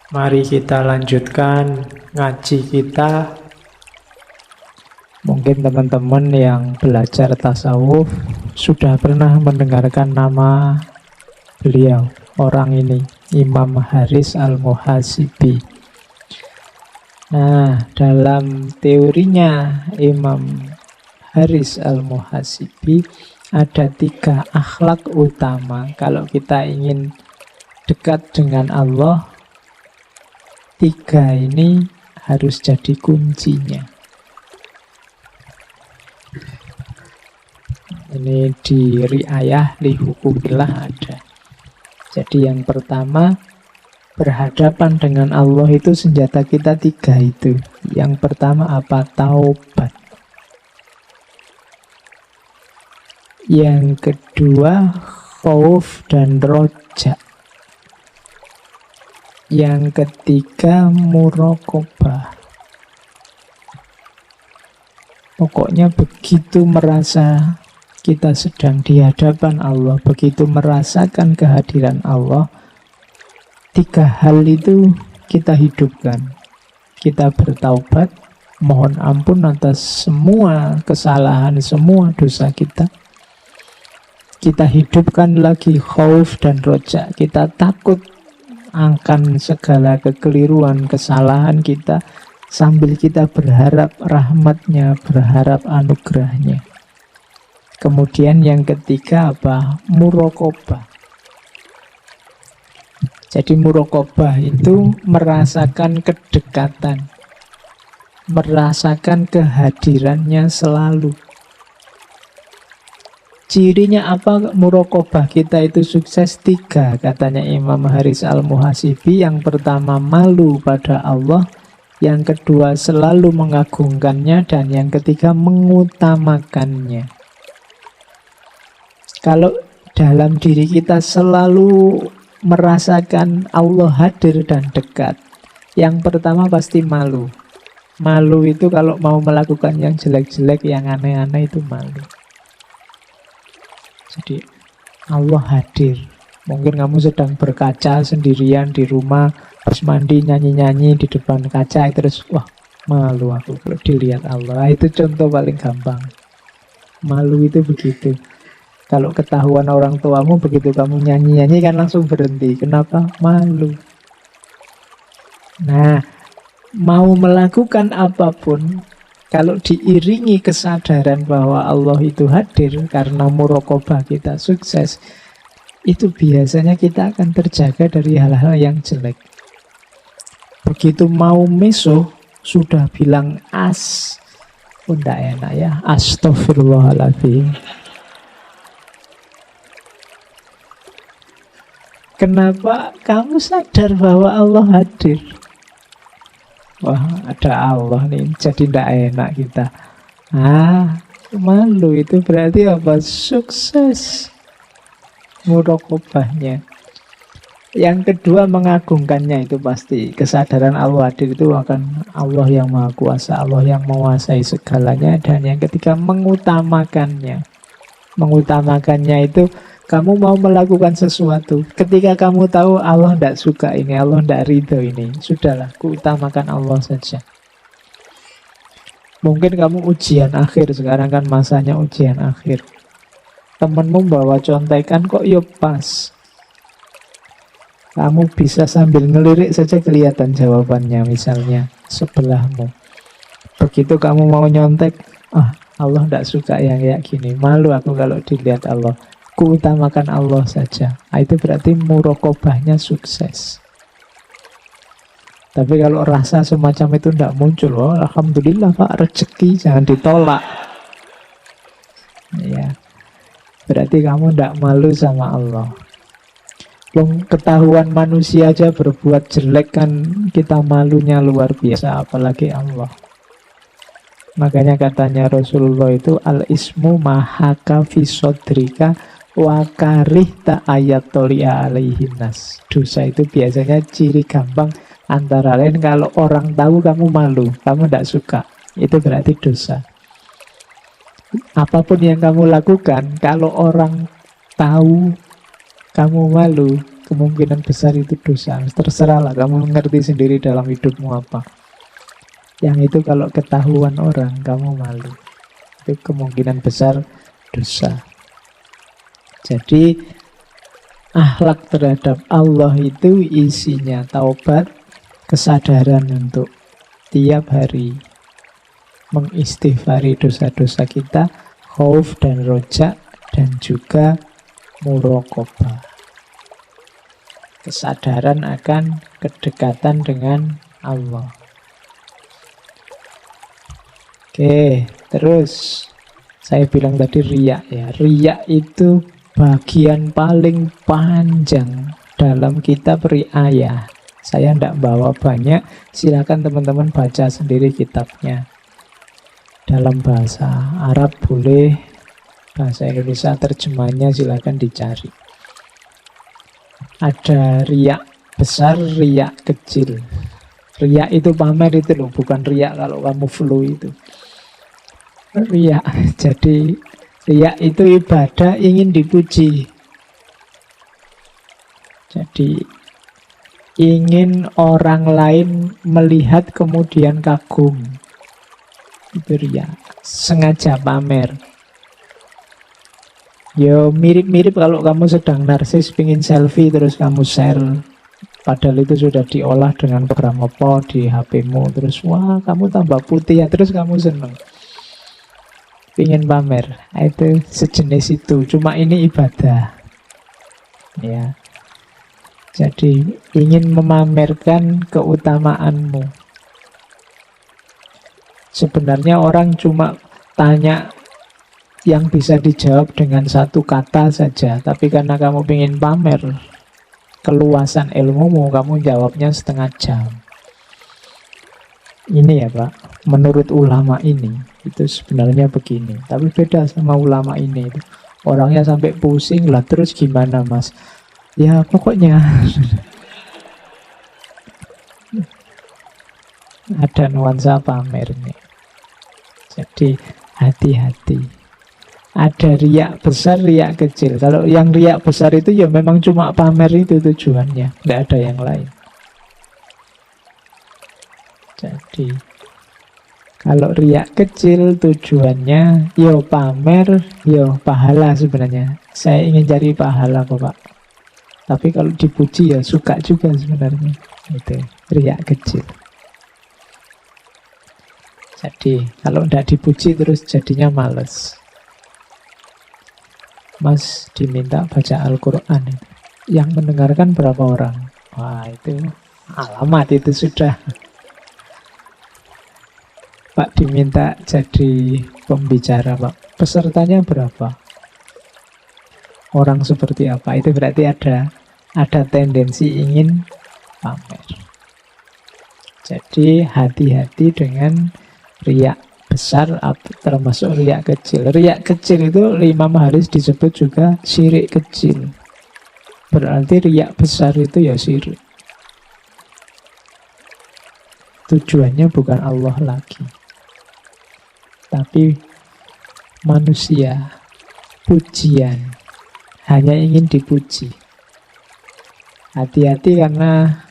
Mari kita lanjutkan ngaji kita. Mungkin teman-teman yang belajar tasawuf sudah pernah mendengarkan nama beliau, orang ini, Imam Haris Al-Muhasibi. Nah, dalam teorinya Imam Haris Al-Muhasibi ada 3 akhlak utama. Kalau kita ingin dekat dengan Allah, 3 ini harus jadi kuncinya. Ini di Riayah li Hukumillah ada. Jadi yang pertama, berhadapan dengan Allah itu senjata kita 3 itu. Yang pertama apa? Taubat. Yang kedua, khauf dan roja. Yang ketiga, muraqabah. Pokoknya begitu merasa kita sedang di hadapan Allah, begitu merasakan kehadiran Allah, 3 hal itu kita hidupkan. Kita bertaubat, mohon ampun atas semua kesalahan, semua dosa kita. Kita hidupkan lagi khauf dan roja. Kita takut akan segala kekeliruan, kesalahan kita, sambil kita berharap rahmatnya, berharap anugerahnya. Kemudian yang ketiga apa? Muraqabah. Jadi muraqabah itu merasakan kedekatan, merasakan kehadirannya selalu. Cirinya apa muraqabah kita itu sukses? 3 katanya Imam Haris Al-Muhasibi. Yang pertama, malu pada Allah. Yang kedua, selalu mengagungkannya. Dan yang ketiga, mengutamakannya. Kalau dalam diri kita selalu merasakan Allah hadir dan dekat, yang pertama pasti malu. Malu itu kalau mau melakukan yang jelek-jelek, yang aneh-aneh itu malu. Jadi Allah hadir. Mungkin kamu sedang berkaca sendirian di rumah, pas mandi nyanyi-nyanyi di depan kaca, terus wah malu aku kalau dilihat Allah. Itu contoh paling gampang. Malu itu begitu. Kalau ketahuan orang tuamu begitu kamu nyanyi-nyanyi kan langsung berhenti. Kenapa? Malu. Nah, mau melakukan apapun, kalau diiringi kesadaran bahwa Allah itu hadir karena muraqabah kita sukses, itu biasanya kita akan terjaga dari hal-hal yang jelek. Begitu mau meso, sudah bilang pun tidak enak ya. Astaghfirullahaladzim. Kenapa? Kamu sadar bahwa Allah hadir. Wah, ada Allah nih, jadi tidak enak kita. Malu itu berarti apa? Sukses muraqabahnya. Yang kedua, mengagungkannya itu pasti. Kesadaran Allah hadir itu akan Allah yang Maha Kuasa, Allah yang menguasai segalanya. Dan yang ketiga, mengutamakannya. Mengutamakannya itu kamu mau melakukan sesuatu, ketika kamu tahu Allah tidak suka ini, Allah tidak ridho ini, sudahlah, kuutamakan Allah saja. Mungkin kamu ujian akhir, sekarang kan masanya ujian akhir. Temenmu bawa contekan kok yo pas. Kamu bisa sambil ngelirik saja kelihatan jawabannya, misalnya sebelahmu. Begitu kamu mau nyontek, Allah tidak suka yang kayak gini, malu aku kalau dilihat Allah. Kuutamakan Allah saja. Itu berarti muraqabahnya sukses. Tapi kalau rasa semacam itu tidak muncul, alhamdulillah Pak, rezeki jangan ditolak. Ya, berarti kamu tidak malu sama Allah. Ketahuan manusia aja berbuat jelek kan kita malunya luar biasa, apalagi Allah. Makanya katanya Rasulullah itu al-ismu mahaka fi sodrika wa karihta ayat tolia alaihinas. Dosa itu biasanya ciri gampang, antara lain kalau orang tahu kamu malu, kamu tidak suka, itu berarti dosa. Apapun yang kamu lakukan, kalau orang tahu kamu malu, kemungkinan besar itu dosa. Terserahlah kamu ngerti sendiri dalam hidupmu apa. Yang itu kalau ketahuan orang kamu malu, itu kemungkinan besar dosa. Jadi akhlak terhadap Allah itu isinya taubat, kesadaran untuk tiap hari mengistighfari dosa-dosa kita, khauf dan roja, dan juga muraqabah. Kesadaran akan kedekatan dengan Allah. Oke, terus saya bilang tadi riya ya. Riya itu bagian paling panjang dalam kitab riayah. Saya tidak bawa banyak, silakan teman-teman baca sendiri kitabnya. Dalam bahasa Arab boleh, bahasa Indonesia terjemahnya silakan dicari. Ada riya besar, riya kecil. Riya itu pamer itu loh, bukan riya kalau kamu flu itu. Riya, jadi riya itu ibadah ingin dipuji. Jadi ingin orang lain melihat kemudian kagum. Itu riya, sengaja pamer. Ya mirip-mirip kalau kamu sedang narsis, pingin selfie terus kamu share. Padahal itu sudah diolah dengan program apa di HP-mu. Terus wah kamu tambah putih ya, terus kamu seneng. Pingin pamer, itu sejenis itu. Cuma ini ibadah. Ya. Jadi ingin memamerkan keutamaanmu. Sebenarnya orang cuma tanya yang bisa dijawab dengan satu kata saja. Tapi karena kamu ingin pamer keluasan ilmumu, kamu jawabnya setengah jam. Ini ya Pak, menurut ulama ini, itu sebenarnya begini. Tapi beda sama ulama ini. Orangnya sampai pusing lah, terus gimana Mas? Ya pokoknya ada nuansa pamernya. Jadi hati-hati. Ada riak besar, riak kecil. Kalau yang riak besar itu ya memang cuma pamer itu tujuannya, tidak ada yang lain. Jadi kalau riak kecil tujuannya yo pamer, yo pahala sebenarnya. Saya ingin cari pahala kok Pak. Tapi kalau dipuji ya suka juga sebenarnya. Itu riak kecil. Jadi kalau tidak dipuji terus jadinya males. Mas diminta baca Al-Quran. Yang mendengarkan berapa orang? Wah itu alamat itu sudah. Pak diminta jadi pembicara Pak. Pesertanya berapa? Orang seperti apa? Itu berarti ada tendensi ingin pamer. Jadi hati-hati dengan riak besar termasuk riak kecil. Riak kecil itu Imam Haris disebut juga syirik kecil. Berarti riak besar itu ya syirik. Tujuannya bukan Allah lagi, tapi manusia, pujian, hanya ingin dipuji. Hati-hati karena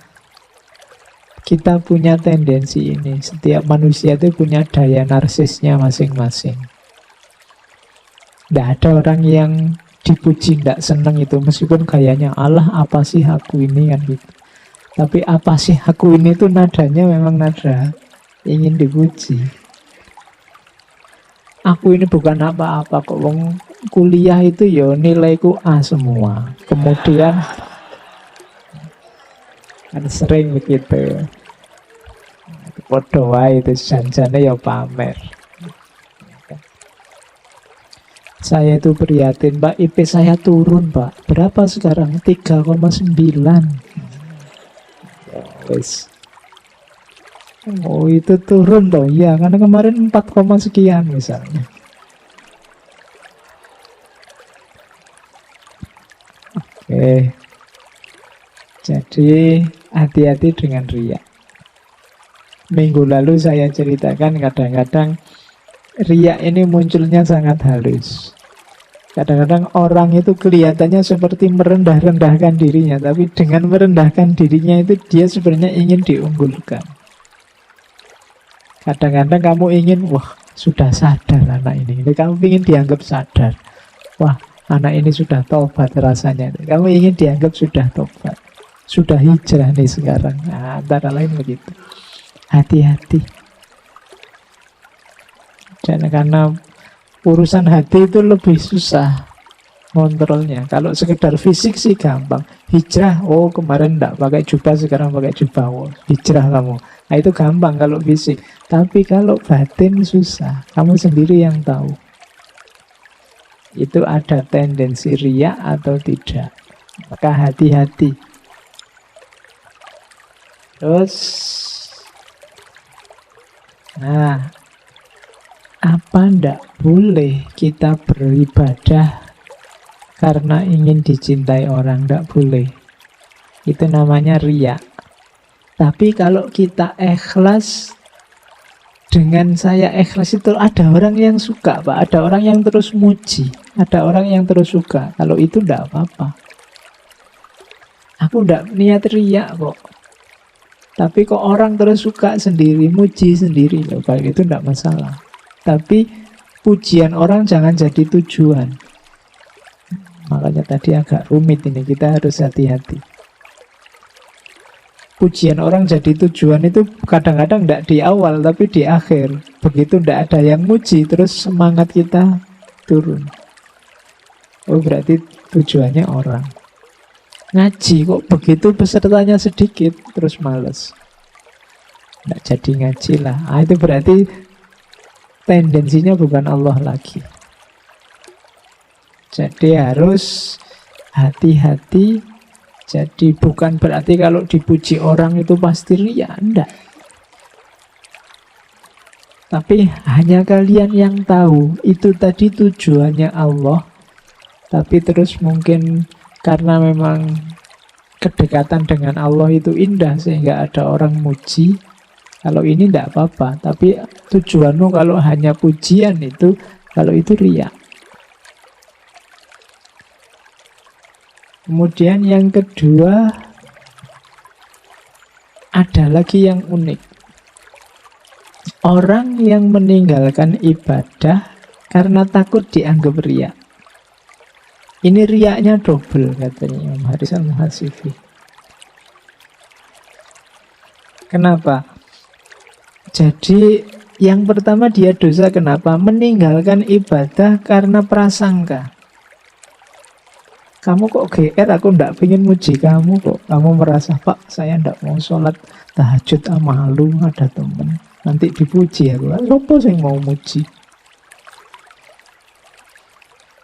kita punya tendensi ini. Setiap manusia itu punya daya narsisnya masing-masing. Tidak ada orang yang dipuji tidak senang itu, meskipun gayanya Allah apa sih aku ini kan gitu. Tapi apa sih aku ini tuh nadanya memang nada ingin dipuji. Aku ini bukan apa-apa kok, wong kuliah itu ya nilaiku A semua. Kemudian kan sering begitu. Podo wae itu janjane ya pamer. Saya itu prihatin, Pak, IP saya turun, Pak. Berapa sekarang? 3,9. Wes. Oh, itu turun dong. Ya, karena kemarin 4, sekian misalnya. Oke. Jadi hati-hati dengan riya. Minggu lalu saya ceritakan kadang-kadang riya ini munculnya sangat halus. Kadang-kadang orang itu kelihatannya seperti merendah-rendahkan dirinya, tapi dengan merendahkan dirinya itu dia sebenarnya ingin diunggulkan. Kadang-kadang kamu ingin, wah sudah sadar anak ini. Kamu ingin dianggap sadar. Wah, anak ini sudah tobat rasanya. Kamu ingin dianggap sudah tobat. Sudah hijrah nih sekarang. Nah, antara lain begitu. Hati-hati. Dan karena urusan hati itu lebih susah kontrolnya. Kalau sekedar fisik sih gampang. Hijrah, oh kemarin enggak pakai jubah, sekarang pakai jubah. Oh, hijrah kamu. Nah itu gampang kalau fisik. Tapi kalau batin susah. Kamu sendiri yang tahu. Itu ada tendensi riya atau tidak. Maka hati-hati. Terus, nah, apa ndak boleh kita beribadah karena ingin dicintai orang? Ndak boleh. Itu namanya riya. Tapi kalau kita ikhlas, dengan saya ikhlas itu ada orang yang suka, Pak. Ada orang yang terus muji. Ada orang yang terus suka. Kalau itu ndak apa-apa. Aku ndak niat riya kok. Tapi kok orang terus suka sendiri, muji sendiri, kalau itu ndak masalah. Tapi pujian orang jangan jadi tujuan. Makanya tadi agak rumit ini, kita harus hati-hati. Pujian orang jadi tujuan itu kadang-kadang tidak di awal, tapi di akhir. Begitu tidak ada yang muji, terus semangat kita turun. Oh berarti tujuannya orang. Ngaji kok begitu pesertanya sedikit, terus males. Tidak jadi ngaji lah. Ah, itu berarti tendensinya bukan Allah lagi. Jadi harus hati-hati. Jadi bukan berarti kalau dipuji orang itu pasti riya, enggak. Tapi hanya kalian yang tahu itu tadi tujuannya Allah. Tapi terus mungkin karena memang kedekatan dengan Allah itu indah sehingga ada orang muji. Kalau ini enggak apa-apa. Tapi tujuanmu kalau hanya pujian itu, kalau itu riya. Kemudian yang kedua, ada lagi yang unik. Orang yang meninggalkan ibadah karena takut dianggap riya. Ini riyanya double katanya Imam Haris Al-Muhasibi. Kenapa? Jadi yang pertama dia dosa kenapa? Meninggalkan ibadah karena prasangka. Kamu kok GR, aku ndak pengen muji kamu kok. Kamu merasa, Pak, saya ndak mau sholat tahajud, malu, ada temen. Nanti dipuji aku. Apa yang mau muji?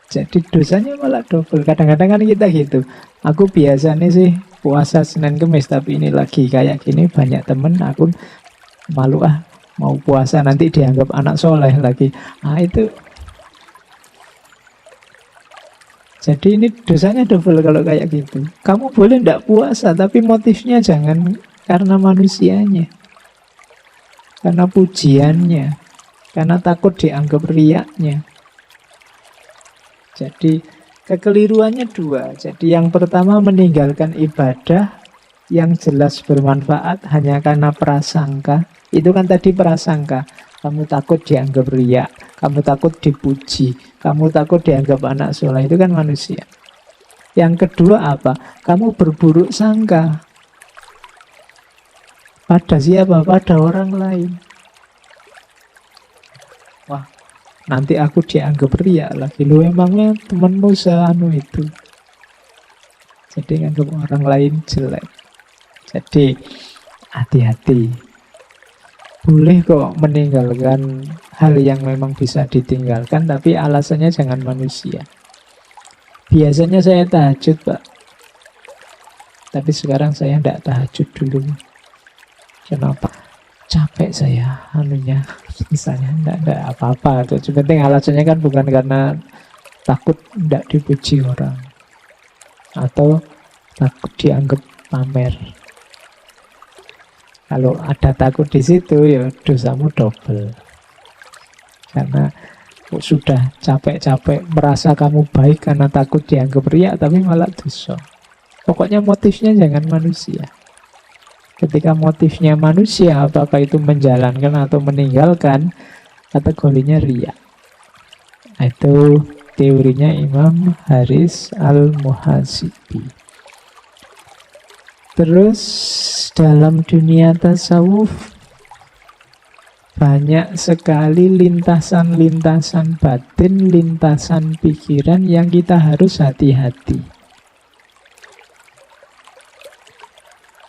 Jadi dosanya malah double. Kadang-kadang kan kita gitu. Aku biasanya sih puasa Senin Kemis, tapi ini lagi kayak gini banyak temen, aku malu mau puasa nanti dianggap anak soleh lagi. Ah itu. Jadi ini dosanya double kalau kayak gitu. Kamu boleh ndak puasa, tapi motifnya jangan karena manusianya. Karena pujiannya. Karena takut dianggap riyaknya. Jadi kekeliruannya dua. Jadi yang pertama meninggalkan ibadah yang jelas bermanfaat hanya karena prasangka. Itu kan tadi prasangka. Kamu takut dianggap riya, kamu takut dipuji, kamu takut dianggap anak soleh. Itu kan manusia. Yang kedua apa? Kamu berburuk sangka. Pada siapa? Pada orang lain. Wah, nanti aku dianggap riya lagi. Lu emangnya temanmu seanu itu. Jadi nganggap orang lain jelek. Jadi hati-hati. Boleh kok meninggalkan hal yang memang bisa ditinggalkan, tapi alasannya jangan manusia. Biasanya saya tahajud, Pak. Tapi sekarang saya tidak tahajud dulu. Kenapa? Capek saya anunya. Misalnya enggak apa-apa. Itu penting alasannya kan bukan karena takut tidak dipuji orang. Atau takut dianggap pamer. Kalau ada takut di situ, ya dosamu double. Karena Kok sudah capek-capek merasa kamu baik karena takut dianggap riya, tapi malah dosa. Pokoknya motifnya jangan manusia. Ketika motifnya manusia, apakah itu menjalankan atau meninggalkan, kategorinya riya. Itu teorinya Imam Haris Al-Muhasibi. Terus dalam dunia tasawuf banyak sekali lintasan-lintasan batin, lintasan pikiran yang kita harus hati-hati.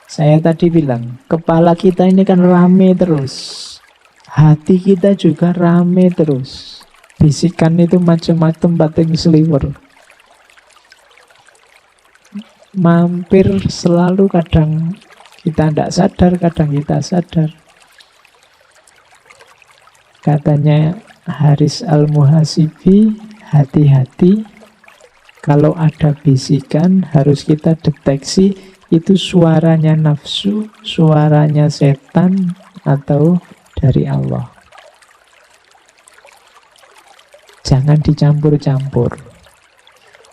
Saya tadi bilang, kepala kita ini kan rame terus. Hati kita juga rame terus. Bisikan itu macam-macam batin seliwer. Mampir selalu, kadang kita tidak sadar, kadang kita sadar. Katanya Haris Al-Muhasibi, hati-hati kalau ada bisikan harus kita deteksi itu suaranya nafsu, suaranya setan, atau dari Allah. Jangan dicampur-campur.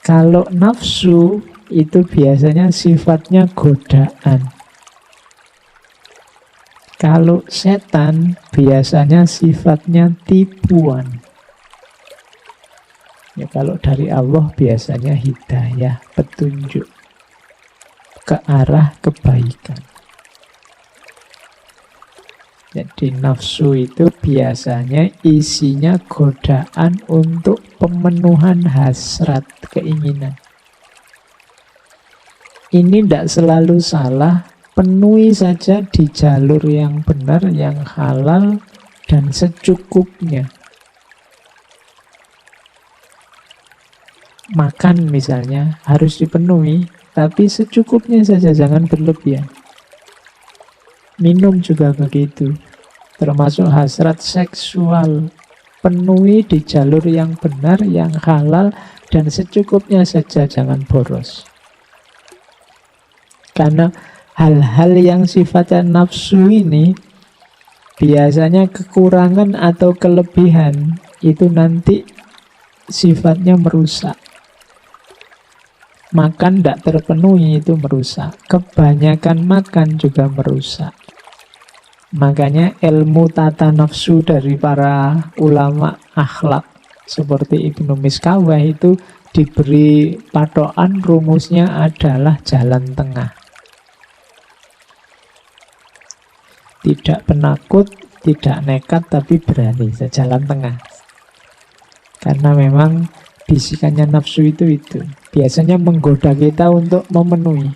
Kalau nafsu itu biasanya sifatnya godaan. Kalau setan biasanya sifatnya tipuan. Ya, kalau dari Allah biasanya hidayah, petunjuk ke arah kebaikan. Jadi nafsu itu biasanya isinya godaan untuk pemenuhan hasrat, keinginan. Ini tidak selalu salah, penuhi saja di jalur yang benar, yang halal, dan secukupnya. Makan misalnya harus dipenuhi, tapi secukupnya saja, jangan berlebihan. Minum juga begitu, termasuk hasrat seksual. Penuhi di jalur yang benar, yang halal, dan secukupnya saja, jangan boros. Karena hal-hal yang sifatnya nafsu ini biasanya kekurangan atau kelebihan itu nanti sifatnya merusak. Makan tidak terpenuhi itu merusak. Kebanyakan makan juga merusak. Makanya ilmu tata nafsu dari para ulama akhlak seperti Ibnu Miskawah itu diberi patokan, rumusnya adalah jalan tengah. Tidak penakut, tidak nekat, tapi berani, jalan tengah. Karena memang bisikannya nafsu itu biasanya menggoda kita untuk memenuhi.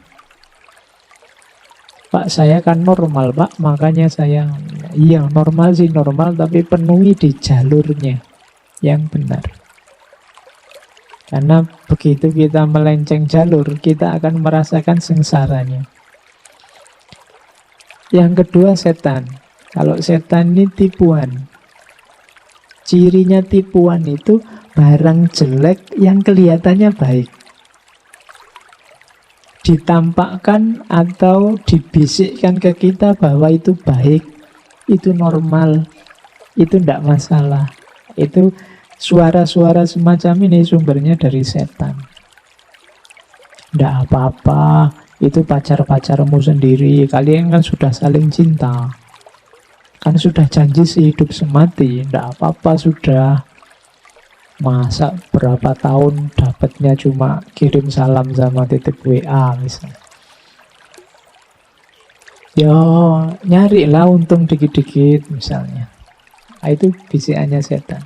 Pak, saya kan normal, Pak, makanya saya, iya normal sih normal, tapi penuhi di jalurnya yang benar. Karena begitu kita melenceng jalur, kita akan merasakan sengsaranya. Yang kedua setan. Kalau setan ini tipuan. Cirinya tipuan itu barang jelek yang kelihatannya baik. Ditampakkan atau dibisikkan ke kita bahwa itu baik, itu normal, itu tidak masalah. Itu suara-suara semacam ini sumbernya dari setan. Tidak apa-apa, itu pacar-pacarmu sendiri, kalian kan sudah saling cinta, kan sudah janji sehidup semati, tidak apa-apa sudah. Masa berapa tahun dapatnya cuma kirim salam sama titip WA misalnya. Yo, nyarilah untung dikit-dikit misalnya. Nah, itu bisikannya setan.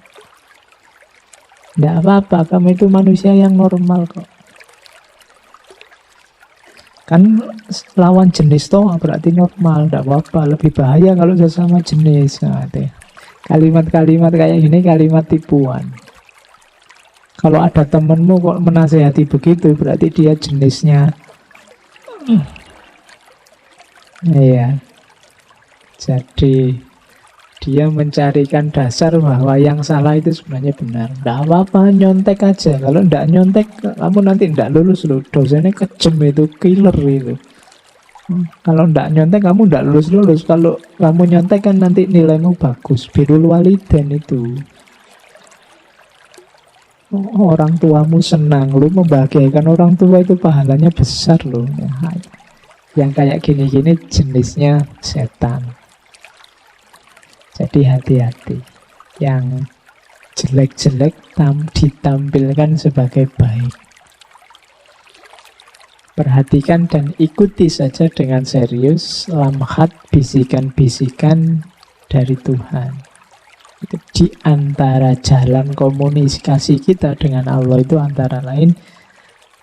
Tidak apa-apa, kamu itu manusia yang normal kok. Kan lawan jenis toh berarti normal, tidak apa-apa. Lebih bahaya kalau sesama jenis. Nah, kalimat-kalimat kayak gini kalimat tipuan. Kalau ada temenmu kok menasehati begitu, berarti dia jenisnya. Iya. Jadi dia mencarikan dasar bahwa yang salah itu sebenarnya benar. Tidak apa-apa, nyontek aja. Kalau tidak nyontek, kamu nanti tidak lulus loh. Dosennya kejem itu, killer itu. Kalau tidak nyontek, kamu tidak lulus-lulus. Kalau kamu nyontek kan nanti nilaimu bagus. Birrul walidain itu. Orang tuamu senang, lu membahagiakan orang tua itu pahalanya besar loh. Nah, yang kayak gini-gini jenisnya setan. Jadi hati-hati. Yang jelek-jelek ditampilkan sebagai baik. Perhatikan dan ikuti saja dengan serius lamhat bisikan-bisikan dari Tuhan. Itu di antara jalan komunikasi kita dengan Allah itu antara lain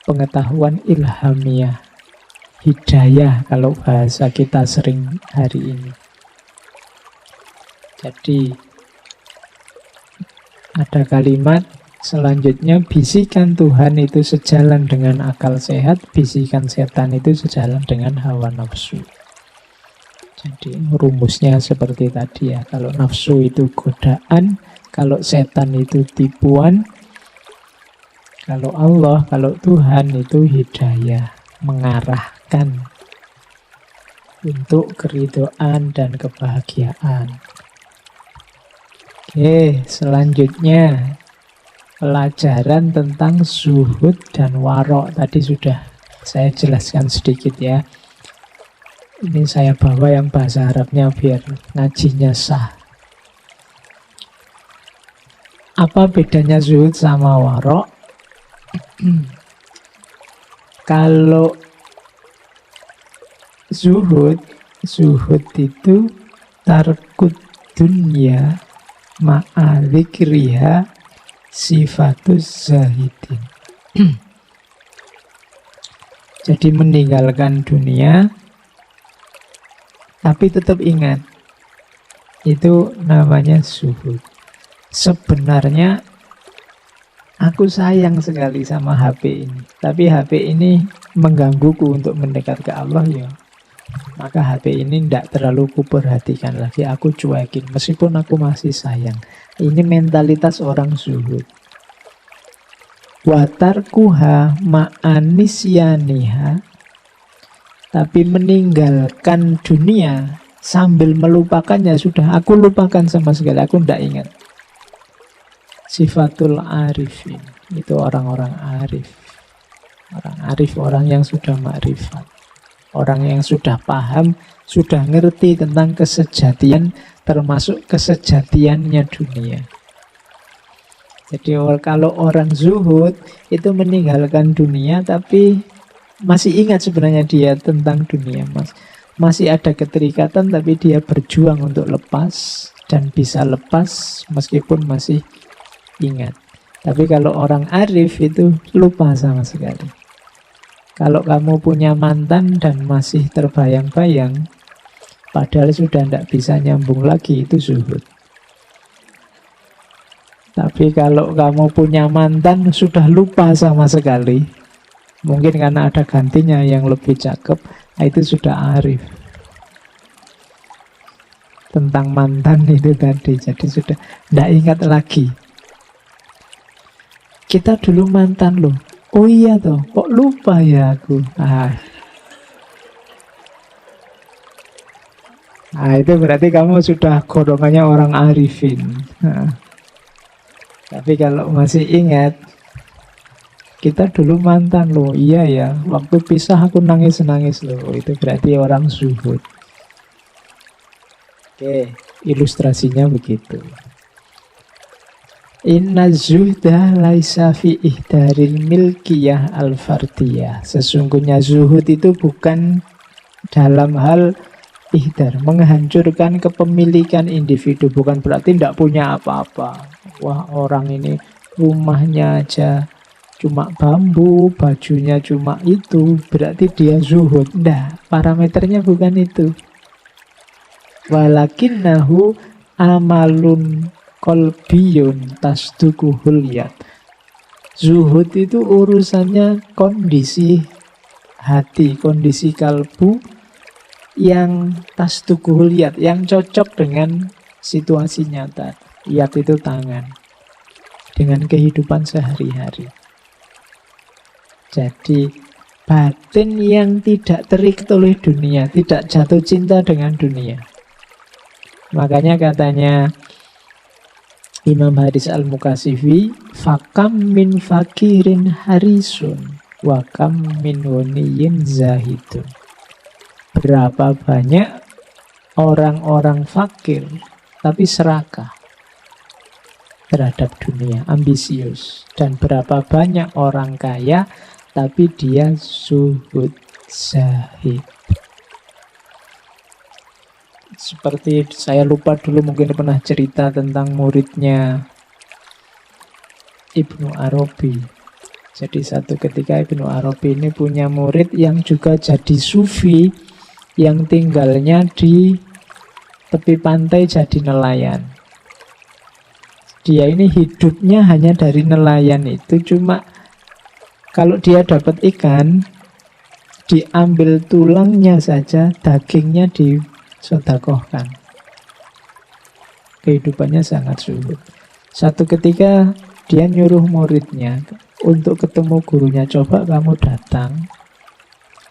pengetahuan ilhamiah, hidayah kalau bahasa kita sering hari ini. Jadi ada kalimat selanjutnya, bisikan Tuhan itu sejalan dengan akal sehat, bisikan setan itu sejalan dengan hawa nafsu. Jadi rumusnya seperti tadi ya, kalau nafsu itu godaan, kalau setan itu tipuan, kalau Allah, kalau Tuhan itu hidayah, mengarahkan untuk keridhaan dan kebahagiaan. Oke, selanjutnya pelajaran tentang zuhud dan warok. Tadi sudah saya jelaskan sedikit ya. Ini saya bawa yang bahasa Arabnya biar ngajinya sah. Apa bedanya zuhud sama warok? Kalau zuhud itu tarkut dunya ma'adzikriha sifatus zahidin. Jadi meninggalkan dunia tapi tetap ingat, itu namanya zuhud. Sebenarnya aku sayang sekali sama HP ini, tapi HP ini menggangguku untuk mendekat ke Allah ya. Maka HP ini tidak terlalu kuperhatikan lagi, aku cuekin meskipun aku masih sayang. Ini mentalitas orang zuhud. Watarkuha ma'anisyaniha, tapi meninggalkan dunia sambil melupakannya, sudah aku lupakan sama sekali, aku tidak ingat. Sifatul arifin, itu orang-orang arif. Orang arif, orang yang sudah makrifat, orang yang sudah paham, sudah ngerti tentang kesejatian, termasuk kesejatiannya dunia. Jadi kalau orang zuhud itu meninggalkan dunia tapi masih ingat sebenarnya dia tentang dunia, masih ada keterikatan tapi dia berjuang untuk lepas dan bisa lepas meskipun masih ingat. Tapi kalau orang arif itu lupa sama sekali. Kalau kamu punya mantan dan masih terbayang-bayang padahal sudah tidak bisa nyambung lagi, itu zuhud. Tapi kalau kamu punya mantan sudah lupa sama sekali, mungkin karena ada gantinya yang lebih cakep, itu sudah arif. Tentang mantan itu tadi, jadi sudah tidak ingat lagi. Kita dulu mantan loh. Oh iya toh, kok lupa ya aku. Itu berarti kamu sudah golongannya orang arifin. Tapi kalau masih ingat, kita dulu mantan loh, iya ya, waktu pisah aku nangis-nangis loh, itu berarti orang zuhud. Oke, ilustrasinya begitu. Inna zuhda laisa fi ihdaril milkiyah al-fardiyah. Sesungguhnya zuhud itu bukan dalam hal ihdar, menghancurkan kepemilikan individu. Bukan berarti tidak punya apa-apa. Wah, orang ini rumahnya aja cuma bambu, bajunya cuma itu, berarti dia zuhud. Nah, parameternya bukan itu. Walakinnahu amalun kolbiyun tasdukuhul yad. Zuhud itu urusannya kondisi hati, kondisi kalbu yang tasdukuhul yad, yang cocok dengan situasi nyata. Yad itu tangan, dengan kehidupan sehari-hari. Jadi batin yang tidak terikat oleh dunia, tidak jatuh cinta dengan dunia. Makanya katanya Imam Haris Al-Mukasifi, fakam min fakirin harisun, wakam min ghaniyin zahidun. Berapa banyak orang-orang fakir tapi serakah terhadap dunia, ambisius. Dan berapa banyak orang kaya tapi dia zuhud, zahid. Seperti saya lupa dulu mungkin pernah cerita tentang muridnya Ibnu Arabi. Jadi satu ketika Ibnu Arabi ini punya murid yang juga jadi sufi, yang tinggalnya di tepi pantai jadi nelayan. Dia ini hidupnya hanya dari nelayan itu, cuma kalau dia dapat ikan, diambil tulangnya saja, dagingnya disedekahkan. Kehidupannya sangat sulit. Satu ketika dia nyuruh muridnya untuk ketemu gurunya, coba kamu datang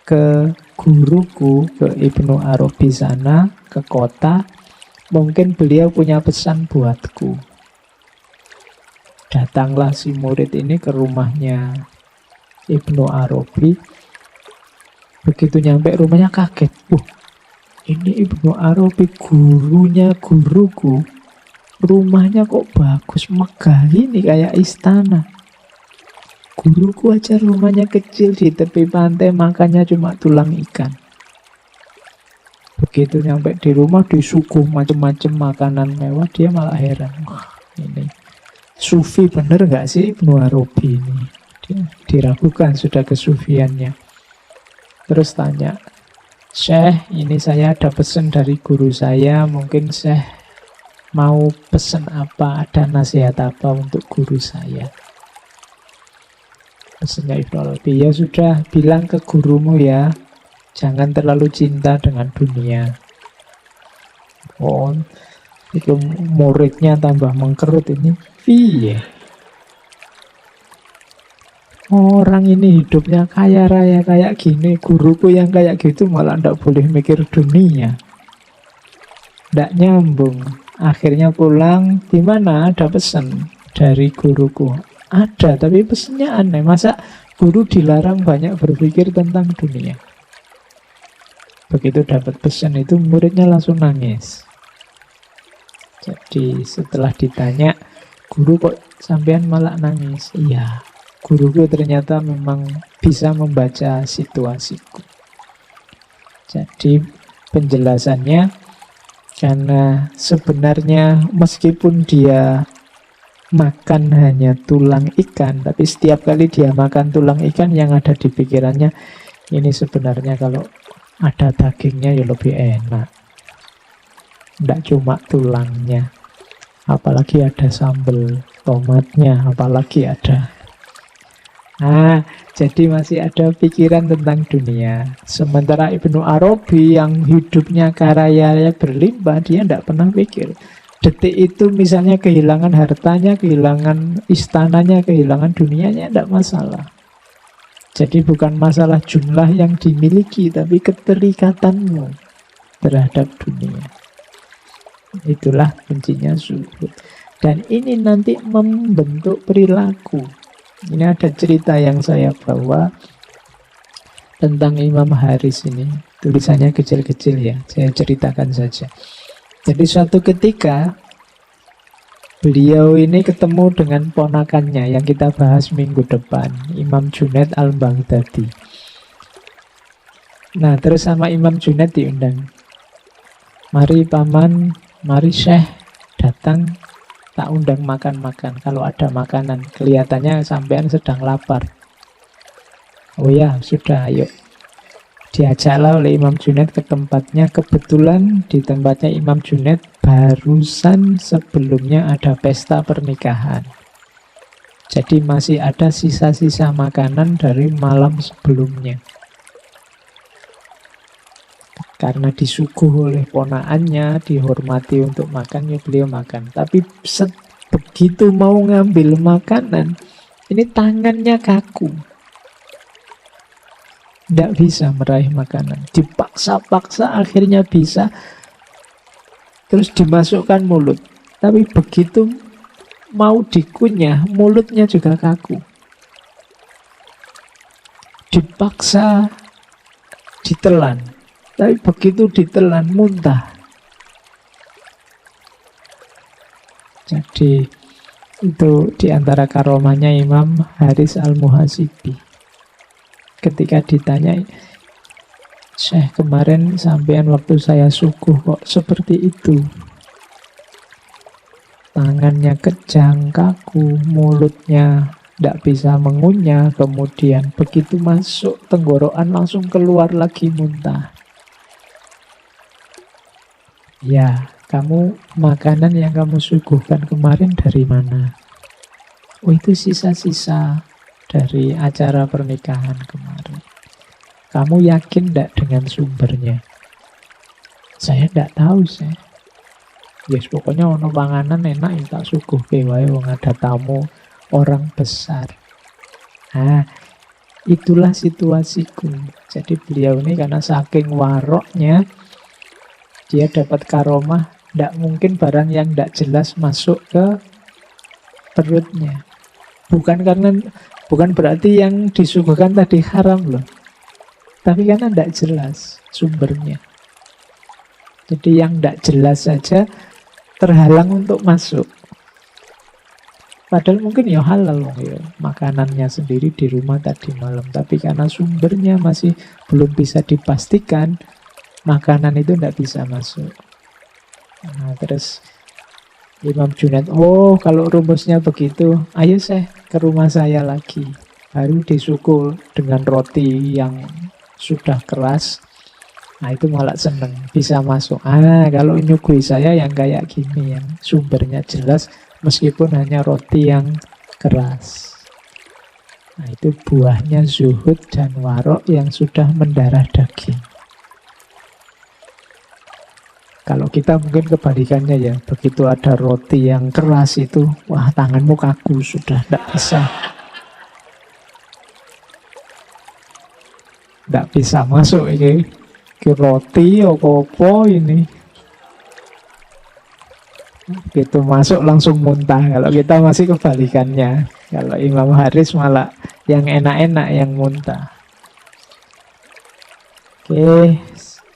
ke guruku, ke Ibnu Arabi sana, ke kota, mungkin beliau punya pesan buatku. Datanglah si murid ini ke rumahnya Ibnu Arabi. Begitu nyampe rumahnya kaget. Ini Ibnu Arabi, gurunya guruku. Rumahnya kok bagus, megah ini kayak istana. Guruku aja rumahnya kecil di tepi pantai, makannya cuma tulang ikan. Begitu nyampe di rumah disuguh macam-macam makanan mewah, dia malah heran. Wah, ini sufi bener gak sih Ibnu Arabi ini? Dia diragukan sudah kesufiannya. Terus tanya, Syekh, ini saya ada pesan dari guru saya, mungkin Syekh mau pesan apa, ada nasihat apa untuk guru saya? Pesannya Ibnu Arabi, ya sudah, bilang ke gurumu ya, jangan terlalu cinta dengan dunia. Oh, itu muridnya tambah mengkerut ini. Iya. Orang ini hidupnya kaya raya kayak gini, guruku yang kayak gitu malah ndak boleh mikir dunia. Ndak nyambung. Akhirnya pulang, di mana ada pesan dari guruku. Ada, tapi pesannya aneh. Masa guru dilarang banyak berpikir tentang dunia? Begitu dapat pesan itu, muridnya langsung nangis. Jadi setelah ditanya, guru kok sampean malah nangis? Iya, guruku ternyata memang bisa membaca situasiku. Jadi penjelasannya, karena sebenarnya meskipun dia makan hanya tulang ikan, tapi setiap kali dia makan tulang ikan yang ada di pikirannya, ini sebenarnya kalau ada dagingnya ya lebih enak. Tidak cuma tulangnya, apalagi ada sambal tomatnya, apalagi ada. Jadi masih ada pikiran tentang dunia. Sementara Ibnu Arabi yang hidupnya kaya berlimpah, dia tidak pernah pikir. Detik itu misalnya kehilangan hartanya, kehilangan istananya, kehilangan dunianya, tidak masalah. Jadi bukan masalah jumlah yang dimiliki, tapi keterikatanmu terhadap dunia. Itulah kuncinya zuhud. Dan ini nanti membentuk perilaku. Ini ada cerita yang saya bawa tentang Imam Haris ini. Tulisannya kecil-kecil ya, saya ceritakan saja. Jadi suatu ketika beliau ini ketemu dengan ponakannya yang kita bahas minggu depan, Imam Junaid Al-Baghdadi. Nah, terus sama Imam Junaid diundang. Mari paman, mari Syekh datang, tak undang makan-makan. Kalau ada makanan, kelihatannya sampean sedang lapar. Oh ya, sudah, ayo. Diajaklah oleh Imam Junaid ke tempatnya. Kebetulan di tempatnya Imam Junaid barusan sebelumnya ada pesta pernikahan. Jadi masih ada sisa-sisa makanan dari malam sebelumnya. Karena disuguh oleh ponakannya, dihormati untuk makan, ya beliau makan. Tapi begitu mau ngambil makanan, ini tangannya kaku. Tidak bisa meraih makanan. Dipaksa-paksa akhirnya bisa. Terus dimasukkan mulut. Tapi begitu mau dikunyah, mulutnya juga kaku. Dipaksa ditelan, tapi begitu ditelan muntah. Jadi itu diantara karomahnya Imam Haris Al-Muhasibi. Ketika ditanya, Syekh, kemarin sampean waktu saya suguh kok seperti itu. Tangannya kejang, kaku, mulutnya tidak bisa mengunyah, kemudian begitu masuk tenggorokan langsung keluar lagi muntah. Ya, kamu makanan yang kamu suguhkan kemarin dari mana? Oh, itu sisa-sisa dari acara pernikahan kemarin. Kamu yakin tidak dengan sumbernya? Saya tidak tahu, saya. Yes, pokoknya ono panganan enak ya tak suguhke wae wong ada tamu orang besar. Nah, itulah situasiku. Jadi beliau ini karena saking waroknya, dia dapat karomah, tidak mungkin barang yang tidak jelas masuk ke perutnya. Bukan berarti yang disuguhkan tadi haram loh. Tapi karena tidak jelas sumbernya. Jadi yang tidak jelas saja terhalang untuk masuk. Padahal mungkin ya halal ya, makanannya sendiri di rumah tadi malam. Tapi karena sumbernya masih belum bisa dipastikan, makanan itu tidak bisa masuk. Nah, terus Imam Junaid, oh kalau rumusnya begitu, ayo saya ke rumah saya lagi. Baru disuguh dengan roti yang sudah keras. Nah itu malah seneng, bisa masuk. Kalau nyugui saya yang kayak gini, yang sumbernya jelas, meskipun hanya roti yang keras. Nah itu buahnya zuhud dan warok yang sudah mendarah daging. Kalau kita mungkin kebalikannya ya, begitu ada roti yang keras itu, wah tanganmu kaku, sudah tidak bisa. Tidak bisa masuk ini. Roti apa-apa ini. Begitu masuk langsung muntah. Kalau kita masih kebalikannya. Kalau Imam Haris malah yang enak-enak yang muntah. Oke,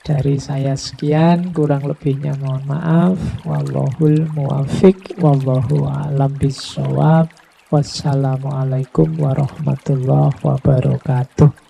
dari saya sekian, kurang lebihnya mohon maaf. Wallahul muwafiq, wallahu a'lam bishawab. Wassalamualaikum warahmatullahi wabarakatuh.